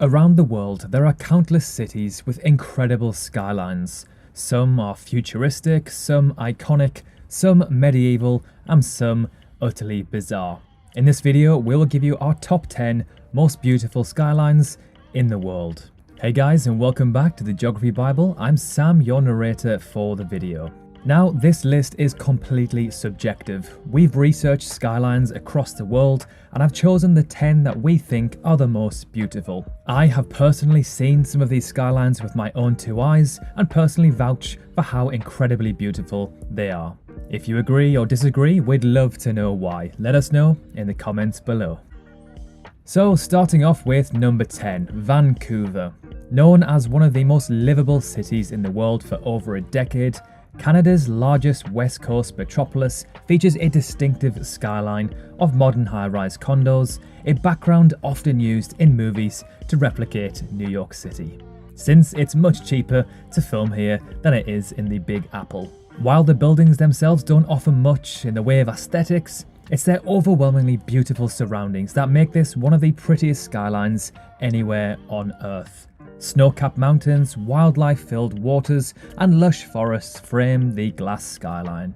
Around the world, there are countless cities with incredible skylines. Some are futuristic, some iconic, some medieval, and some utterly bizarre. In this video, we will give you our top 10 most beautiful skylines in the world. Hey guys, and welcome back to the Geography Bible. I'm Sam, your narrator for the video. Now, this list is completely subjective. We've researched skylines across the world, and I've chosen the 10 that we think are the most beautiful. I have personally seen some of these skylines with my own two eyes, and personally vouch for how incredibly beautiful they are. If you agree or disagree, we'd love to know why. Let us know in the comments below. So, starting off with number 10, Vancouver. Known as one of the most livable cities in the world for over a decade, Canada's largest West Coast metropolis features a distinctive skyline of modern high-rise condos, a background often used in movies to replicate New York City, since it's much cheaper to film here than it is in the Big Apple. While the buildings themselves don't offer much in the way of aesthetics, it's their overwhelmingly beautiful surroundings that make this one of the prettiest skylines anywhere on Earth. Snow-capped mountains, wildlife-filled waters, and lush forests frame the glass skyline,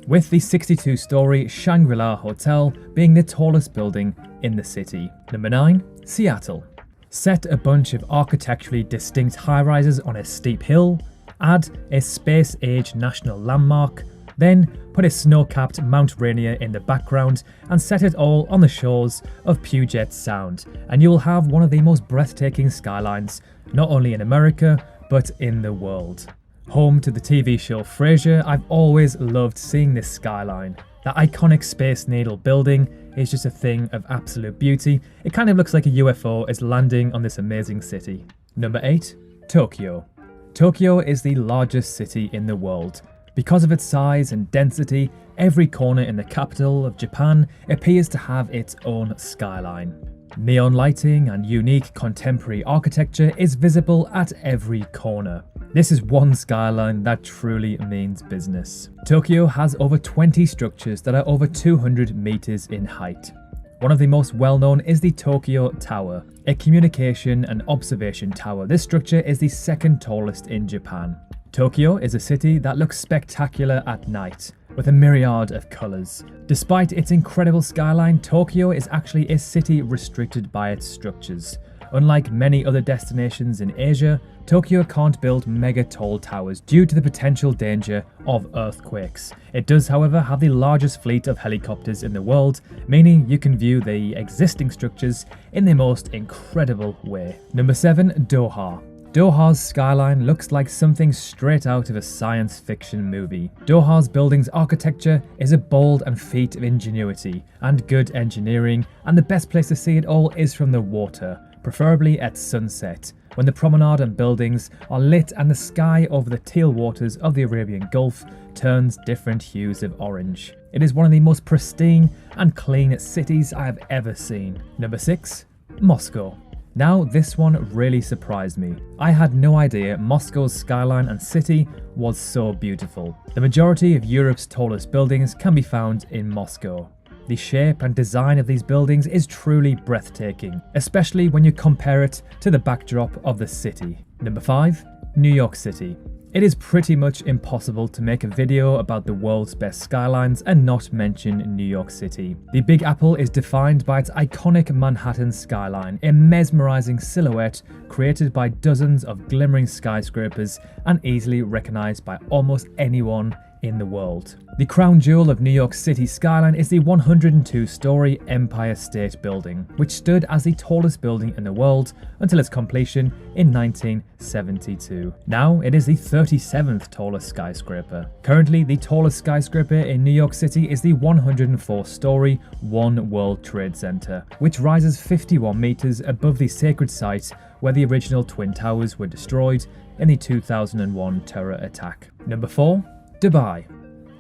with the 62-story Shangri-La Hotel being the tallest building in the city. Number 9, Seattle. Set a bunch of architecturally distinct high-rises on a steep hill, add a space-age national landmark, then put a snow-capped Mount Rainier in the background and set it all on the shores of Puget Sound, and you will have one of the most breathtaking skylines, not only in America, but in the world. Home to the TV show Frasier, I've always loved seeing this skyline. That iconic Space Needle building is just a thing of absolute beauty. It kind of looks like a UFO is landing on this amazing city. Number 8, Tokyo. Tokyo is the largest city in the world. Because of its size and density, every corner in the capital of Japan appears to have its own skyline. Neon lighting and unique contemporary architecture is visible at every corner. This is one skyline that truly means business. Tokyo has over 20 structures that are over 200 meters in height. One of the most well-known is the Tokyo Tower, a communication and observation tower. This structure is the second tallest in Japan. Tokyo is a city that looks spectacular at night, with a myriad of colours. Despite its incredible skyline, Tokyo is actually a city restricted by its structures. Unlike many other destinations in Asia, Tokyo can't build mega tall towers due to the potential danger of earthquakes. It does, however, have the largest fleet of helicopters in the world, meaning you can view the existing structures in the most incredible way. Number 7, Doha. Doha's skyline looks like something straight out of a science fiction movie. Doha's building's architecture is a bold and feat of ingenuity and good engineering, and the best place to see it all is from the water, preferably at sunset, when the promenade and buildings are lit and the sky over the teal waters of the Arabian Gulf turns different hues of orange. It is one of the most pristine and clean cities I have ever seen. Number 6, Moscow. Now, this one really surprised me. I had no idea Moscow's skyline and city was so beautiful. The majority of Europe's tallest buildings can be found in Moscow. The shape and design of these buildings is truly breathtaking, especially when you compare it to the backdrop of the city. Number 5, New York City. It is pretty much impossible to make a video about the world's best skylines and not mention New York City. The Big Apple is defined by its iconic Manhattan skyline, a mesmerizing silhouette created by dozens of glimmering skyscrapers and easily recognized by almost anyone in the world. The crown jewel of New York City's skyline is the 102-story Empire State Building, which stood as the tallest building in the world until its completion in 1972. Now it is the 37th tallest skyscraper. Currently, the tallest skyscraper in New York City is the 104-story One World Trade Center, which rises 51 meters above the sacred site where the original Twin Towers were destroyed in the 2001 terror attack. Number 4, Dubai.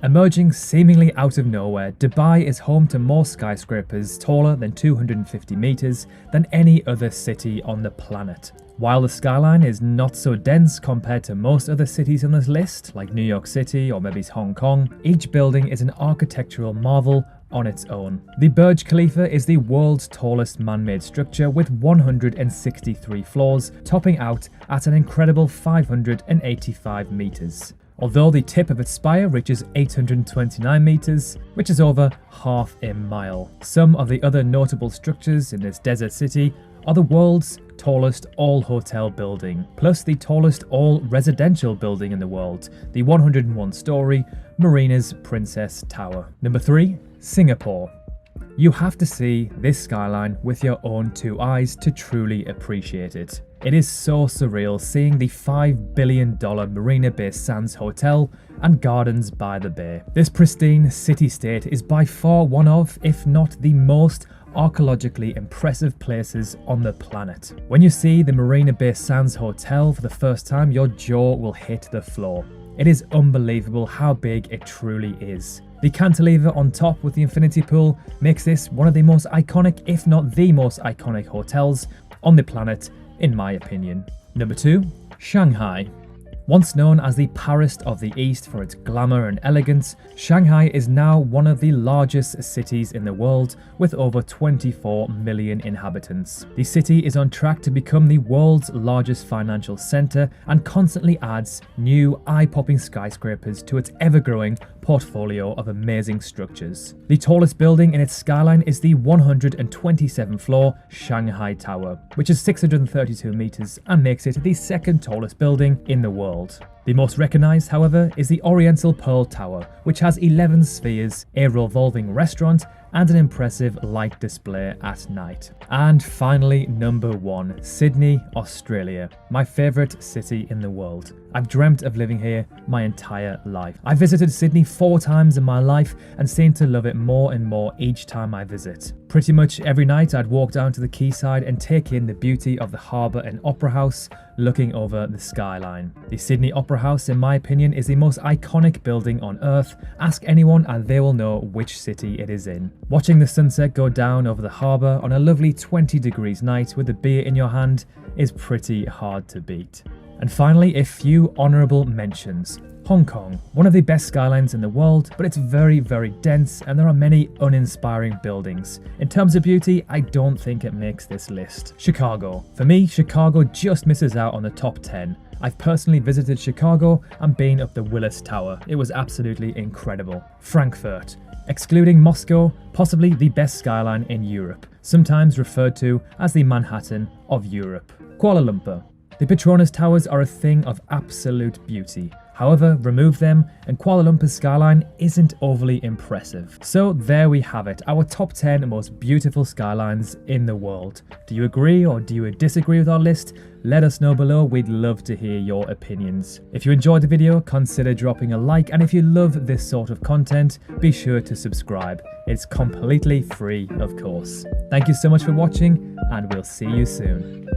Emerging seemingly out of nowhere, Dubai is home to more skyscrapers taller than 250 meters than any other city on the planet. While the skyline is not so dense compared to most other cities on this list, like New York City or maybe Hong Kong, each building is an architectural marvel on its own. The Burj Khalifa is the world's tallest man-made structure with 163 floors, topping out at an incredible 585 meters. Although the tip of its spire reaches 829 meters, which is over half a mile. Some of the other notable structures in this desert city are the world's tallest all-hotel building, plus the tallest all-residential building in the world, the 101-story Marina's Princess Tower. Number 3. Singapore. You have to see this skyline with your own two eyes to truly appreciate it. It is so surreal seeing the $5 billion Marina Bay Sands Hotel and gardens by the bay. This pristine city-state is by far one of, if not the most, archaeologically impressive places on the planet. When you see the Marina Bay Sands Hotel for the first time, your jaw will hit the floor. It is unbelievable how big it truly is. The cantilever on top with the infinity pool makes this one of the most iconic, if not the most iconic hotels on the planet, in my opinion. Number 2. Shanghai. Once known as the Paris of the East for its glamour and elegance, Shanghai is now one of the largest cities in the world with over 24 million inhabitants. The city is on track to become the world's largest financial center and constantly adds new eye-popping skyscrapers to its ever-growing portfolio of amazing structures. The tallest building in its skyline is the 127-floor Shanghai Tower, which is 632 meters and makes it the second tallest building in the world. The most recognized, however, is the Oriental Pearl Tower, which has 11 spheres, a revolving restaurant, and an impressive light display at night. And finally, number 1, Sydney, Australia, my favourite city in the world. I've dreamt of living here my entire life. I visited Sydney 4 times in my life and seem to love it more and more each time I visit. Pretty much every night I'd walk down to the quayside and take in the beauty of the harbour and Opera House, looking over the skyline. The Sydney Opera House, in my opinion, is the most iconic building on earth. Ask anyone and they will know which city it is in. Watching the sunset go down over the harbour on a lovely 20 degrees night with a beer in your hand is pretty hard to beat. And finally, a few honourable mentions. Hong Kong, one of the best skylines in the world, but it's very, very dense and there are many uninspiring buildings. In terms of beauty, I don't think it makes this list. Chicago. For me, Chicago just misses out on the top 10. I've personally visited Chicago and been up the Willis Tower. It was absolutely incredible. Frankfurt. Excluding Moscow, possibly the best skyline in Europe, sometimes referred to as the Manhattan of Europe. Kuala Lumpur. The Petronas Towers are a thing of absolute beauty. However, remove them and Kuala Lumpur's skyline isn't overly impressive. So there we have it, our top 10 most beautiful skylines in the world. Do you agree or do you disagree with our list? Let us know below, we'd love to hear your opinions. If you enjoyed the video, consider dropping a like, and if you love this sort of content, be sure to subscribe. It's completely free, of course. Thank you so much for watching, and we'll see you soon.